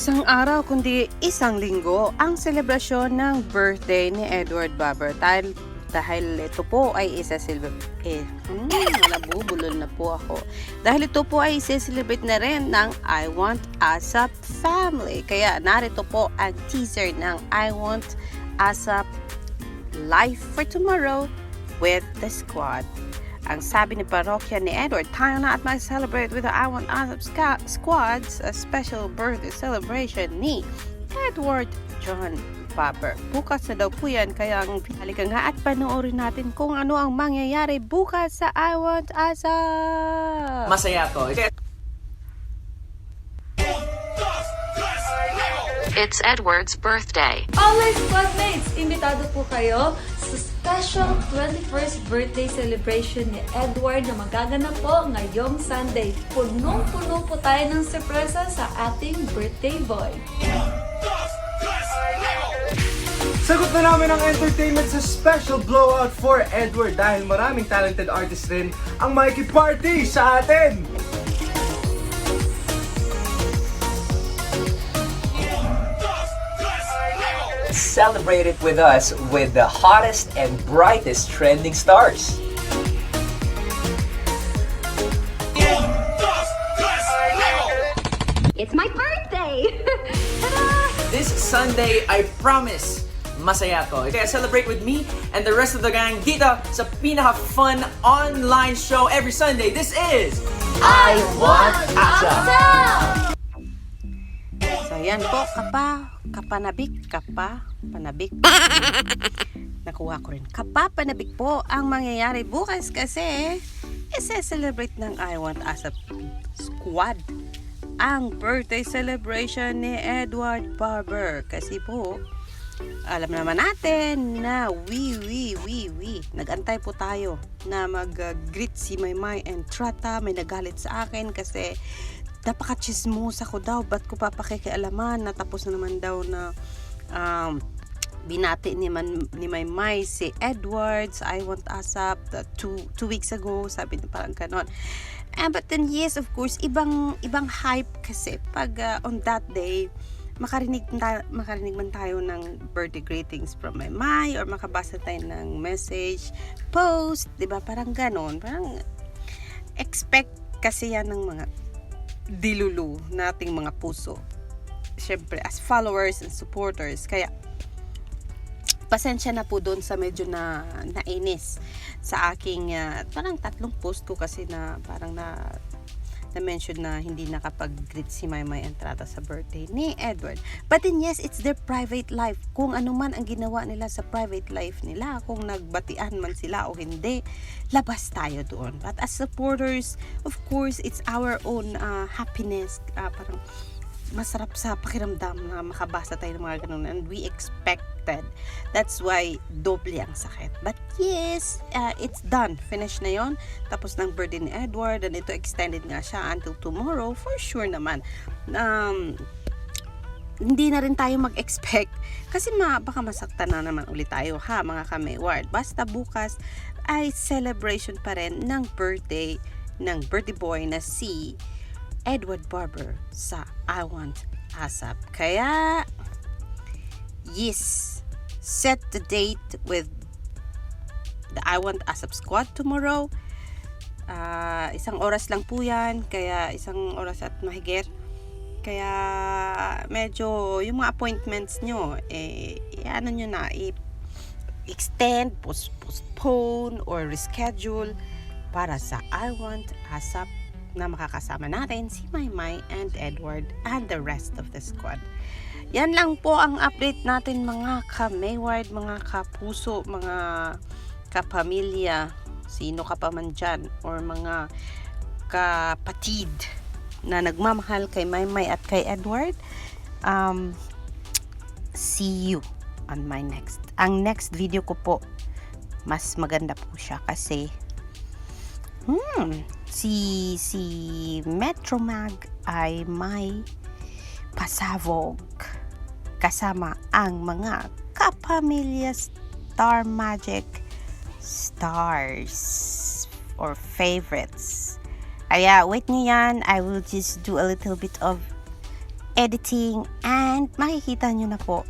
isang araw kundi isang linggo ang selebrasyon ng birthday ni Edward Barber. Dahil ito po ay nabubulol na po ako. Dahil ito po ay isa-celebrate na rin ng I Want ASAP family. Kaya narito po ang teaser ng I Want ASAP Life for Tomorrow with the Squad. Ang sabi ni parokya ni Edward, tayo na at mag-celebrate with the I Want ASAP Squad's a special birthday celebration ni Edward John Barber. Bukas na daw po yan, kaya halika nga at panoorin natin kung ano ang mangyayari bukas sa I Want ASAP. Masaya to. It's Edward's birthday. Always squadmates, imbitado po kayo sa special 21st birthday celebration ni Edward na magaganap po ngayong Sunday. Punong-puno po tayo ng sorpresa sa ating birthday boy. Sagot na namin ang entertainment sa special blowout for Edward dahil maraming talented artists rin ang makikiparte sa atin. Celebrate it with us with the hottest and brightest trending stars. It's my birthday! This Sunday, I promise, masaya to. Kaya celebrate with me and the rest of the gang dito sa pinaka-fun online show every Sunday. This is I Want ASAP! So yan po, panabik. Nakuha ko rin. Panabik po ang mangyayari bukas kasi isi-celebrate ng I Want ASAP Squad ang birthday celebration ni Edward Barber. Kasi po, alam naman natin na nag-antay po tayo na mag-greet si Maymay and Trata. May nagalit sa akin kasi napaka-chismosa ko daw. Ba't ko papakikialaman? Natapos na naman daw na binati ni Maymay si Edward sa I Want ASAP 2 weeks ago. Sabi niya parang ganon. But then yes, of course, ibang hype kasi pag on that day makarinig man tayo ng birthday greetings from Maymay or makabasa tayo ng message, post, 'di ba? Parang ganon. Parang expect kasi yan ng mga dilulu nating mga puso. Siyempre, as followers and supporters. Kaya pasensya na po doon sa medyo nainis sa aking parang 3 post ko kasi na parang na-mention na hindi nakapag-greet si Maymay and Trata sa birthday ni Edward. But then yes, it's their private life. Kung ano man ang ginawa nila sa private life nila, kung nagbatian man sila o hindi, labas tayo doon. But as supporters, of course, it's our own happiness. Parang masarap sa pakiramdam na makabasa tayo ng mga ganun, and we expected. That's why doble ang sakit. But yes, it's done. Finish na yon. Tapos ng birthday ni Edward, and ito extended nga siya until tomorrow for sure naman. Hindi na rin tayo mag-expect kasi baka masaktan na naman ulit tayo mga ka-Mayward. Basta bukas ay celebration pa rin ng birthday boy na si Edward Barber sa I Want ASAP. Kaya yes, set the date with the I Want ASAP Squad tomorrow. 1 oras lang po yan, kaya 1 oras at mahigit. Kaya medyo yung mga appointments nyo ano nyo na extend, postpone or reschedule para sa I Want ASAP na makakasama natin si Maymay and Edward and the rest of the squad. Yan lang po ang update natin mga ka-Mayward, mga kapuso, mga kapamilya, sino ka pa man dyan, or mga kapatid na nagmamahal kay Maymay at kay Edward. See you on my next video ko po. Mas maganda po siya kasi si Metromag ay may pasabog kasama ang mga kapamilya Star Magic stars or favorites. Kaya wait nyo yan, I will just do a little bit of editing, and makikita nyo na po.